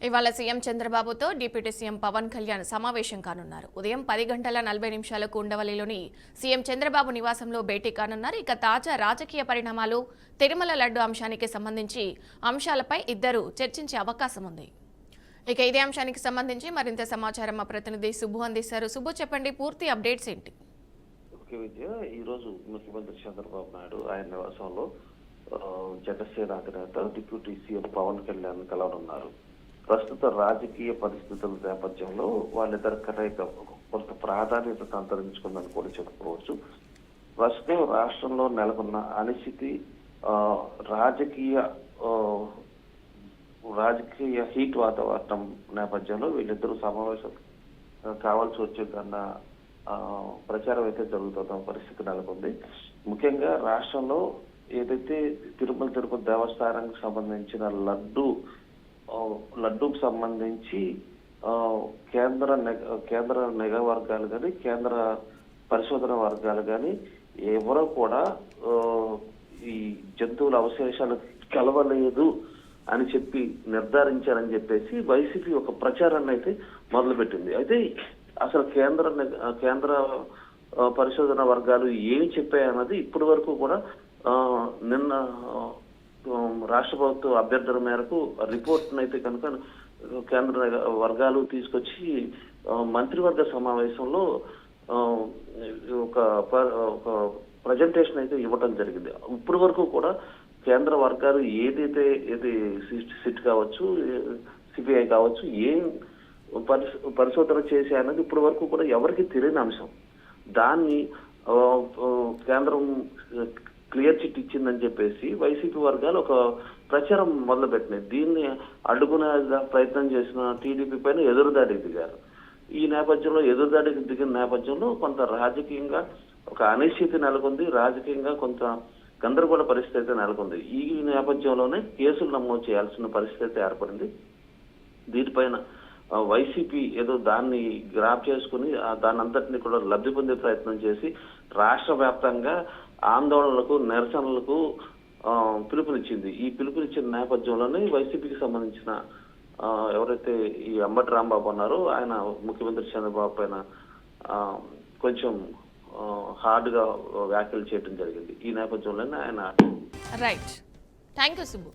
ఇవాళ సీఎం చంద్రబాబుతో deputy CM Pawan Kalyan సమావేశం కానున్నారు. ఉదయం 10:40 ఉండవల్లిలోని సీఎం చంద్రబాబు నివాసంలో భేటీ కానున్నారు. ఇక తాజా రాజకీయ పరిణామాలు, తిరుమల లడ్డు అంశానికి సంబంధించి అంశాలపై ఇద్దరు చర్చించే అవకాశం ఉంది. ఇక ఇదే అంశానికి సంబంధించి మరింత సమాచారం మా ప్రతినిధి సుబ్బు అందిస్తారు. సుబ్బు, చెప్పండి, పూర్తి అప్డేట్స్ ఏంటి? ఈ రోజు ముఖ్యమంత్రి చంద్రబాబు నాయుడు ఆయన నివాసంలో జనసేన అధినేత డిప్యూటీ సీఎం పవన్ కళ్యాణ్ కలవనున్నారు. ప్రస్తుత రాజకీయ పరిస్థితుల నేపథ్యంలో వాళ్ళిద్దరి కలయిక కొంత ప్రాధాన్యత సంతరించుకుందని కూడా చెప్పుకోవచ్చు. ప్రస్తుతం రాష్ట్రంలో నెలకొన్న అనిశ్చితి, రాజకీయ హీట్ వాతావరణం నేపథ్యంలో వీళ్ళిద్దరూ సమావేశం కావాల్సి వచ్చేదన్న ప్రచారం అయితే జరుగుతున్న పరిస్థితి నెలకొంది. ముఖ్యంగా రాష్ట్రంలో ఏదైతే తిరుపతి దేవస్థానానికి సంబంధించిన లడ్డూకు సంబంధించి కేంద్ర నిఘా వర్గాలు కానీ కేంద్ర పరిశోధన వర్గాలు కానీ ఎవరో కూడా ఈ జంతువుల అవశేషాలు కలవలేదు అని చెప్పి నిర్ధారించారని చెప్పేసి వైసీపీ ఒక ప్రచారాన్ని అయితే మొదలుపెట్టింది. అయితే అసలు కేంద్ర పరిశోధన వర్గాలు ఏమి చెప్పాయన్నది ఇప్పటి వరకు కూడా నిన్న రాష్ట్ర ప్రభుత్వ అభ్యర్థుల మేరకు రిపోర్ట్ అయితే కనుక కేంద్ర వర్గాలు తీసుకొచ్చి మంత్రివర్గ సమావేశంలో ఒక ప్రజెంటేషన్ అయితే ఇవ్వడం జరిగింది. ఇప్పటి వరకు కూడా కేంద్ర వర్గాలు ఏది సిట్ కావచ్చు, సిబిఐ కావచ్చు, ఏం పరిశోధన చేశాయన్నది ఇప్పటి వరకు కూడా ఎవరికి తెలియని అంశం. దాన్ని కేంద్రం క్లియర్ చిట్ ఇచ్చిందని చెప్పేసి వైసీపీ వర్గాలు ఒక ప్రచారం మొదలుపెట్టినాయి. దీన్ని అడ్డుకునే ప్రయత్నం చేసిన టీడీపీ పైన ఎదురుదాడికి దిగారు. ఈ నేపథ్యంలో ఎదురుదాడికి దిగిన నేపథ్యంలో కొంత రాజకీయంగా ఒక అనిశ్చితి నెలకొంది. రాజకీయంగా కొంత గందరగోళ పరిస్థితి అయితే నెలకొంది. ఈ నేపథ్యంలోనే కేసులు నమోదు చేయాల్సిన పరిస్థితి ఏర్పడింది. దీనిపైన వైసీపీ ఏదో దాన్ని గ్రాప్ చేసుకుని దాని అంతటిని కూడా లబ్ధి పొందే ప్రయత్నం చేసి రాష్ట్ర వ్యాప్తంగా ఆందోళనలకు, నిరసనలకు పిలుపునిచ్చింది. ఈ పిలుపునిచ్చిన నేపథ్యంలోనే వైసీపీకి సంబంధించిన ఎవరైతే ఈ అంబటి రాంబాబు ఉన్నారో ఆయన ముఖ్యమంత్రి చంద్రబాబు పైన కొంచెం హార్డ్ గా వ్యాఖ్యలు చేయడం జరిగింది. ఈ నేపథ్యంలోనే ఆయన రైట్. Thank you Subbu.